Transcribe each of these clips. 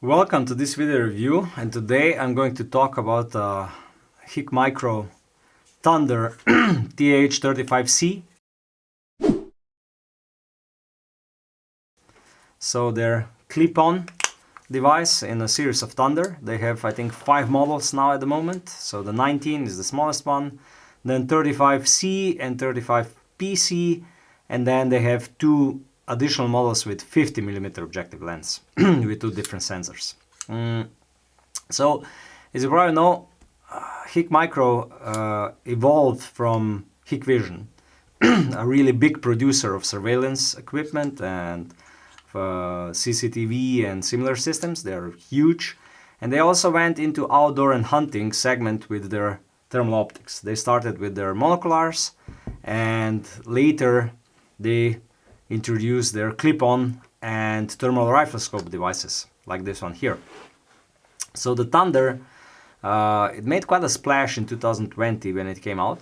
Welcome to this video review, and today I'm going to talk about Hikmicro Thunder TH35C. So their clip-on device in a series of Thunder. They have, I think, 5 models now at the moment. So the 19 is the smallest one, then 35C and 35PC, and then they have 2 additional models with 50mm objective lens with 2 different sensors. So, as you probably know, Hikmicro evolved from Hikvision, a really big producer of surveillance equipment and CCTV and similar systems. They are huge, and they also went into outdoor and hunting segment with their thermal optics. They started with their monoculars, and later they introduced their clip-on and thermal rifle scope devices, like this one here. So the Thunder, it made quite a splash in 2020 when it came out,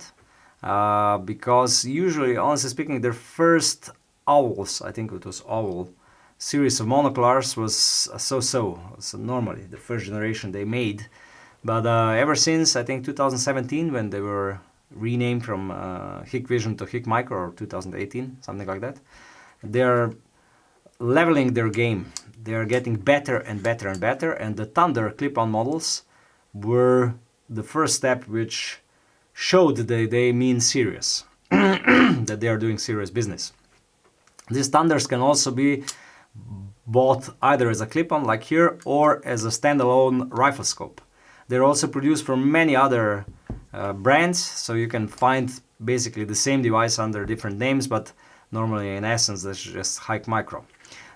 because usually, honestly speaking, their first Owls, I think it was Owl, series of monoculars was so-so. So normally the first generation they made, but ever since, I think 2017, when they were renamed from Hikvision to Hikmicro, or 2018, something like that, they're leveling their game. They are getting better and better and better, and the Thunder clip-on models were the first step which showed that they mean serious, that they are doing serious business. These Thunders can also be bought either as a clip-on like here or as a standalone rifle scope. They're also produced from many other brands, so you can find basically the same device under different names, but normally in essence that's just Hikmicro.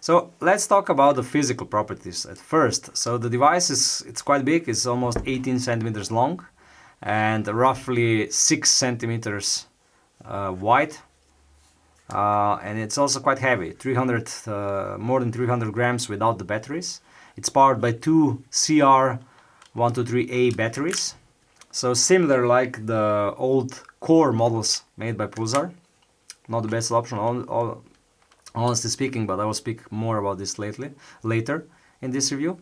So let's talk about the physical properties at first. So the device it's quite big. It's almost 18 centimeters long and roughly 6 centimeters wide, and it's also quite heavy, more than 300 grams without the batteries. It's powered by 2 CR123A batteries, so similar like the old core models made by Pulsar. Not the best option, honestly speaking, but I will speak more about this later in this review.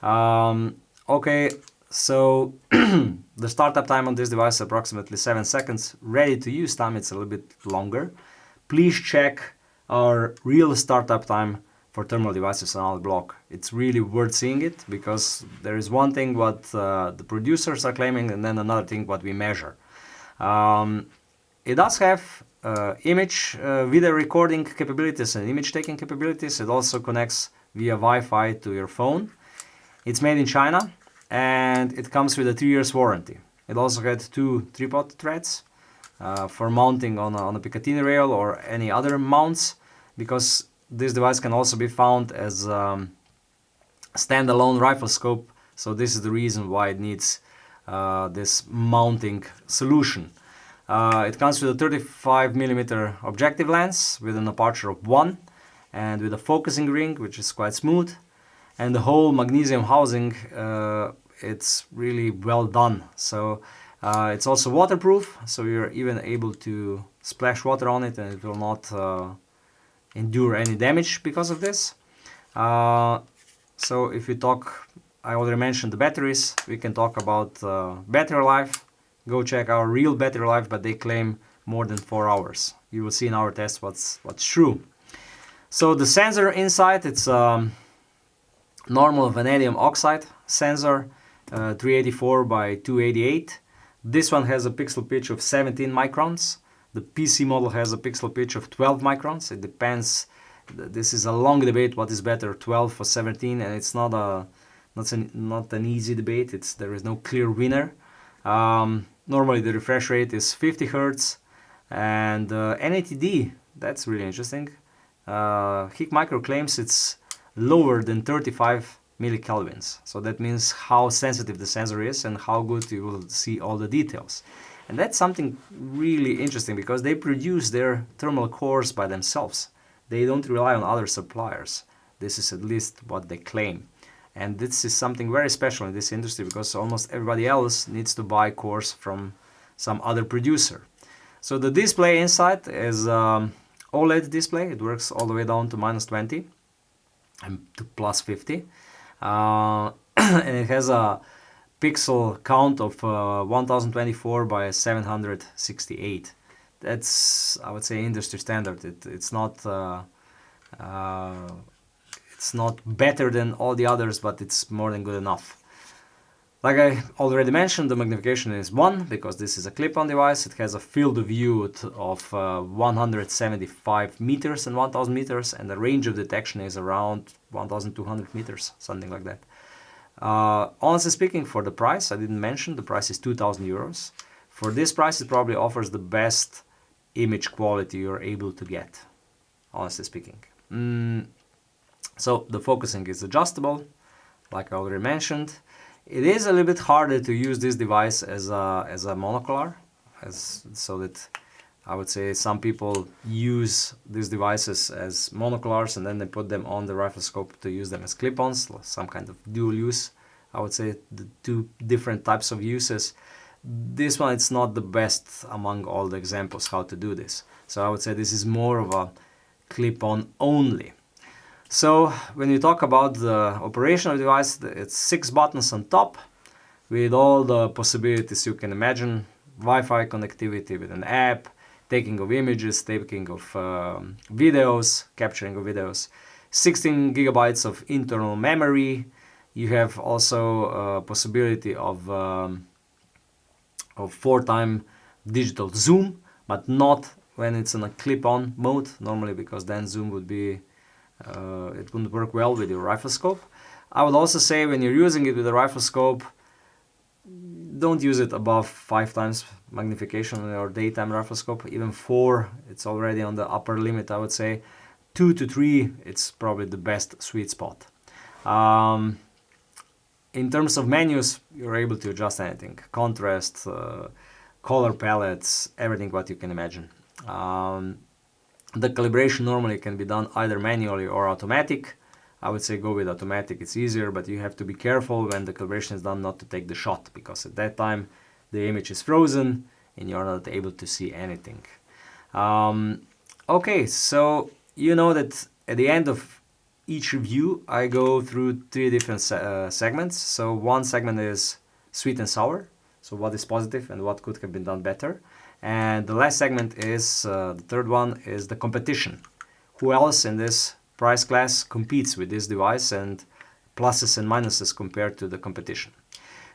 Okay, so the startup time on this device is approximately 7 seconds. Ready to use time, it's a little bit longer. Please check our real startup time for thermal devices on our blog. It's really worth seeing it, because there is one thing what the producers are claiming, and then another thing what we measure. It does have image video recording capabilities and image taking capabilities. It also connects via Wi-Fi to your phone. It's made in China, and it comes with a 3 years warranty. It also had 2 tripod threads for mounting on a Picatinny rail or any other mounts, because this device can also be found as a standalone rifle scope. So this is the reason why it needs this mounting solution. It comes with a 35mm objective lens with an aperture of 1 and with a focusing ring, which is quite smooth. And the whole magnesium housing, it's really well done. So it's also waterproof, so you're even able to splash water on it and it will not endure any damage because of this. So if we talk, I already mentioned the batteries, we can talk about battery life. Go check our real battery life, but they claim more than 4 hours. You will see in our test what's true. So the sensor inside, it's normal vanadium oxide sensor, 384 by 288. This one has a pixel pitch of 17 microns. The PC model has a pixel pitch of 12 microns. It depends. This is a long debate, what is better, 12 or 17, and it's not an easy debate. There is no clear winner. Normally the refresh rate is 50 Hz, and NATD, that's really interesting. Hikmicro claims it's lower than 35 millikelvins. So that means how sensitive the sensor is and how good you will see all the details. And that's something really interesting, because they produce their thermal cores by themselves. They don't rely on other suppliers. This is at least what they claim. And this is something very special in this industry, because almost everybody else needs to buy cores from some other producer. So the display inside is OLED display. It works all the way down to -20 and to +50. and it has a pixel count of 1024 by 768. That's, I would say, industry standard. It's not better than all the others, but it's more than good enough. Like I already mentioned, the magnification is 1 because this is a clip-on device. It has a field of view of 175 meters and 1000 meters, and the range of detection is around 1200 meters, something like that. Honestly speaking, for the price, I didn't mention, the price is 2000 euros. For this price, it probably offers the best image quality you're able to get, honestly speaking. So the focusing is adjustable, like I already mentioned. It is a little bit harder to use this device as a monocular, so that I would say some people use these devices as monoculars and then they put them on the rifle scope to use them as clip-ons, some kind of dual use. I would say the two different types of uses. This one, it's not the best among all the examples how to do this. So I would say this is more of a clip-on only. So when you talk about the operational device, it's 6 buttons on top with all the possibilities you can imagine. Wi-Fi connectivity with an app, taking of images, taking of videos, capturing of videos, 16 gigabytes of internal memory. You have also possibility of 4x digital zoom, but not when it's in a clip-on mode normally, because then zoom would be it wouldn't work well with your rifle scope. I would also say when you're using it with a rifle scope, don't use it above 5x magnification on your daytime rifle scope. Even 4, it's already on the upper limit, I would say. 2 to 3, it's probably the best sweet spot. In terms of menus, you're able to adjust anything. Contrast, color palettes, everything what you can imagine. The calibration normally can be done either manually or automatic. I would say go with automatic, it's easier, but you have to be careful when the calibration is done not to take the shot, because at that time the image is frozen and you're not able to see anything. Okay, so you know that at the end of each review I go through 3 different segments. So one segment is sweet and sour, so what is positive and what could have been done better. And the last segment is, the third one, is the competition. Who else in this price class competes with this device, and pluses and minuses compared to the competition.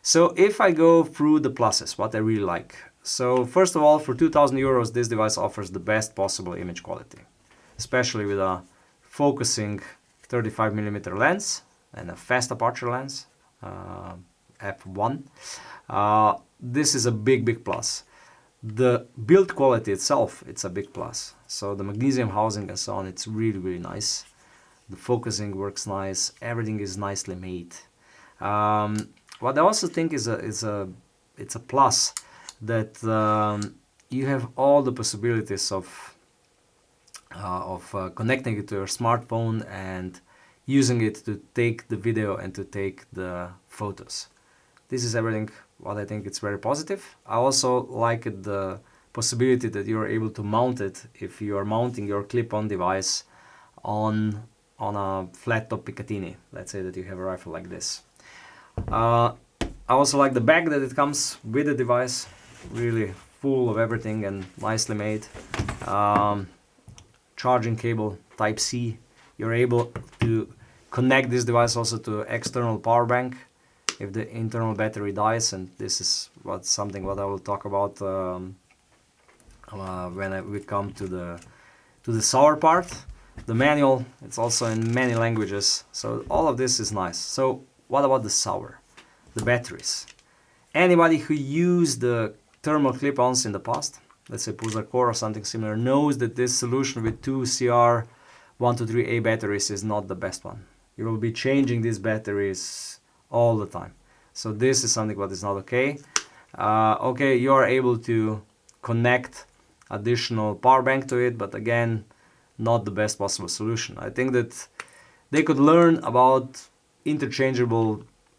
So if I go through the pluses, what I really like. So first of all, for 2000 euros, this device offers the best possible image quality, especially with a focusing 35mm lens and a fast aperture lens, f1. This is a big plus. The build quality itself, it's a big plus. So the magnesium housing and so on, it's really nice. The focusing works nice. Everything is nicely made. What I also think is it's a plus that you have all the possibilities of connecting it to your smartphone and using it to take the video and to take the photos. This is everything what I think it's very positive. I also like the possibility that you're able to mount it if you are mounting your clip-on device on a flat top Picatinny. Let's say that you have a rifle like this. I also like the bag that it comes with the device, really full of everything and nicely made. Charging cable Type-C. You're able to connect this device also to external power bank if the internal battery dies, and this is something what I will talk about when we come to the sour part. The manual, it's also in many languages, so all of this is nice. So what about the sour? The batteries. Anybody who used the thermal clip-ons in the past, let's say Pulsar Core or something similar, knows that this solution with 2 CR123A batteries is not the best one. You will be changing these batteries all the time. So this is something what is not okay. Okay, you are able to connect additional power bank to it, but again, not the best possible solution. I think that they could learn about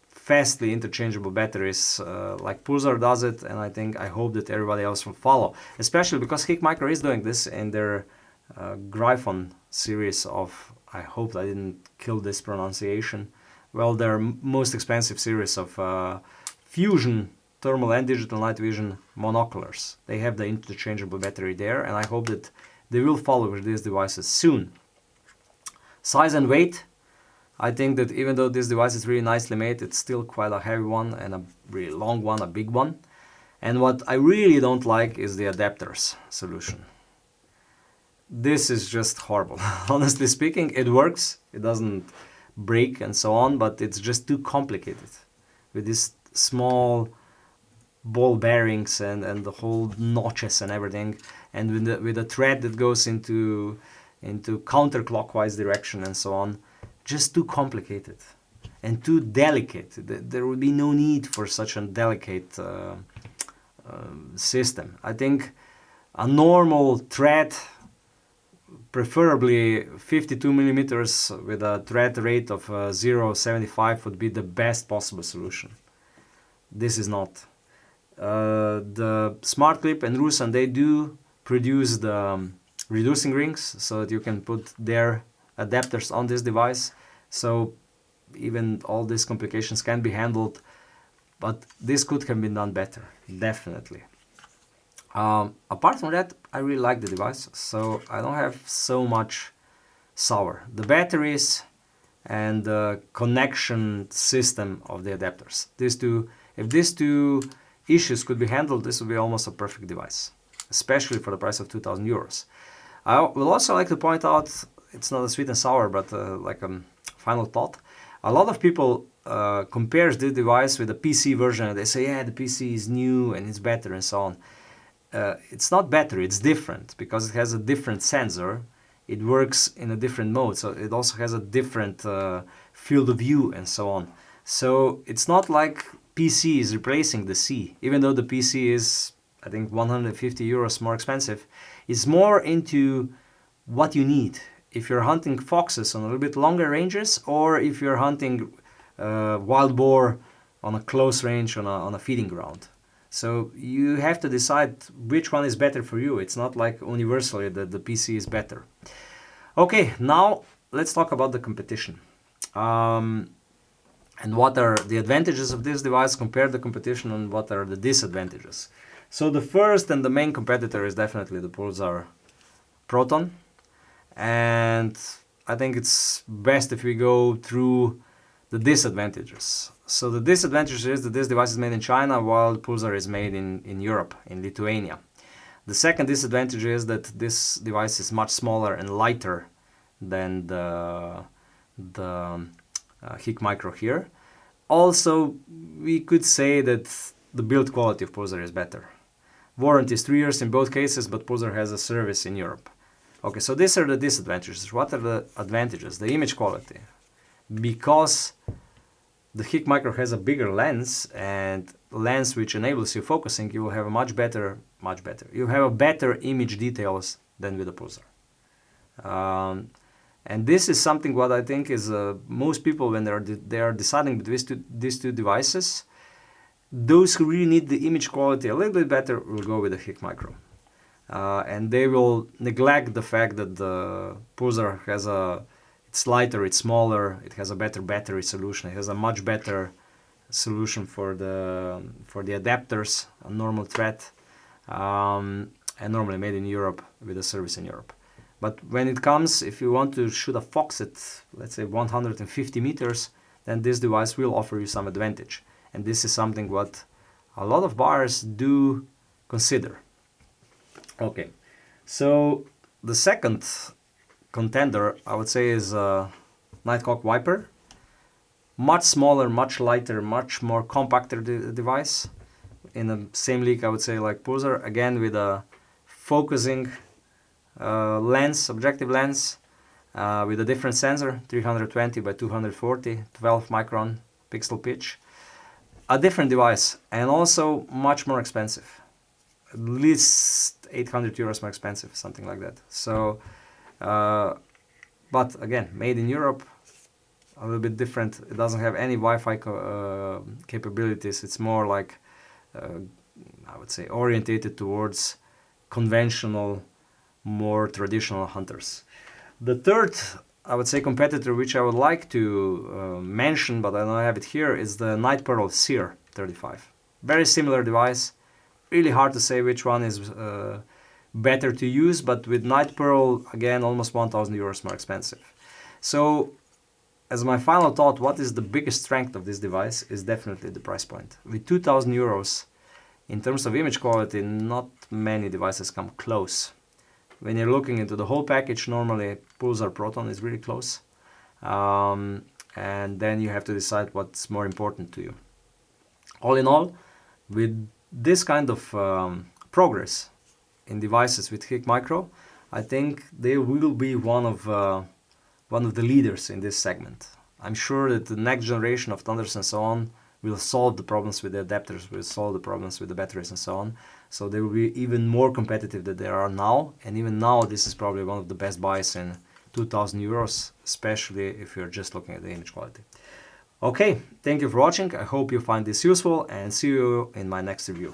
fastly interchangeable batteries like Pulsar does it, and I hope that everybody else will follow, especially because Hikmicro is doing this in their Gryphon series of, I hope I didn't kill this pronunciation, well, their most expensive series of fusion thermal and digital night vision monoculars. They have the interchangeable battery there, and I hope that they will follow with these devices soon. Size and weight, I think that even though this device is really nicely made, it's still quite a heavy one and a really long one, a big one. And what I really don't like is the adapters solution. This is just horrible. Honestly speaking, it works, it doesn't break and so on, but it's just too complicated with these small ball bearings and the whole notches and everything, and with a thread that goes into counterclockwise direction and so on. Just too complicated and too delicate. There would be no need for such a delicate system. I think a normal thread, preferably 52 millimeters with a thread rate of 0.75, would be the best possible solution. This is not. The Smart Clip and Rusan, they do produce the reducing rings so that you can put their adapters on this device. So even all these complications can be handled, but this could have been done better, definitely. Apart from that, I really like the device, so I don't have so much sour. The batteries and the connection system of the adapters. If these two issues could be handled, this would be almost a perfect device, especially for the price of 2,000 euros. I will also like to point out, it's not a sweet and sour, but like a final thought. A lot of people compares this device with the PC version, and they say, yeah, the PC is new and it's better and so on. It's not better, it's different, because it has a different sensor. It works in a different mode, so it also has a different field of view and so on. So it's not like PC is replacing the C, even though the PC is, I think, 150 euros more expensive. It's more into what you need. If you're hunting foxes on a little bit longer ranges, or if you're hunting wild boar on a close range on a feeding ground. So you have to decide which one is better for you. It's not like universally that the PC is better. Okay, now let's talk about the competition. And what are the advantages of this device compared to the competition, and what are the disadvantages. So the first and the main competitor is definitely the Pulsar Proton. And I think it's best if we go through the disadvantages. So the disadvantage is that this device is made in China, while Pulsar is made in Europe, in Lithuania. The second disadvantage is that this device is much smaller and lighter than the Hikmicro here. Also, we could say that the build quality of Pulsar is better. Warranty is 3 years in both cases, but Pulsar has a service in Europe. Okay, so these are the disadvantages. What are the advantages? The image quality. Because the Hikmicro has a bigger lens, and lens which enables you focusing, you will have a much better. You have a better image details than with the Pulsar. And this is something what I think is most people, when they are deciding between these two devices, those who really need the image quality a little bit better will go with the Hikmicro. And they will neglect the fact that the Pulsar has it's lighter, it's smaller, it has a better battery solution, it has a much better solution for the adapters, a normal thread, and normally made in Europe with a service in Europe. But when it comes, if you want to shoot a fox at, let's say, 150 meters, then this device will offer you some advantage. And this is something what a lot of buyers do consider. Okay, so the second contender, I would say, is Nightcock Viper. Much smaller, much lighter, much more compacted device. In the same league, I would say, like Pulsar, again with a focusing lens, objective lens, with a different sensor, 320 by 240, 12 micron pixel pitch. A different device, and also much more expensive. At least 800 euros more expensive, something like that. So, but again, made in Europe, a little bit different. It doesn't have any Wi-Fi capabilities. It's more like, I would say, orientated towards conventional, more traditional hunters. The third I would say, competitor which I would like to mention, but I don't have it here, is the Night Pearl Seer 35. Very similar device. Really hard to say which one is better to use, but with Night Pearl, again, almost 1,000 euros more expensive. So, as my final thought, what is the biggest strength of this device is definitely the price point. With 2,000 euros, in terms of image quality, not many devices come close. When you're looking into the whole package, normally Pulsar Proton is really close. And then you have to decide what's more important to you. All in all, with this kind of progress in devices with Hikmicro, I think they will be one of the leaders in this segment. I'm sure that the next generation of Thunders and so on will solve the problems with the adapters, will solve the problems with the batteries and so on. So they will be even more competitive than they are now. And even now, this is probably one of the best buys in 2,000 euros, especially if you're just looking at the image quality. Okay, thank you for watching. I hope you find this useful and see you in my next review.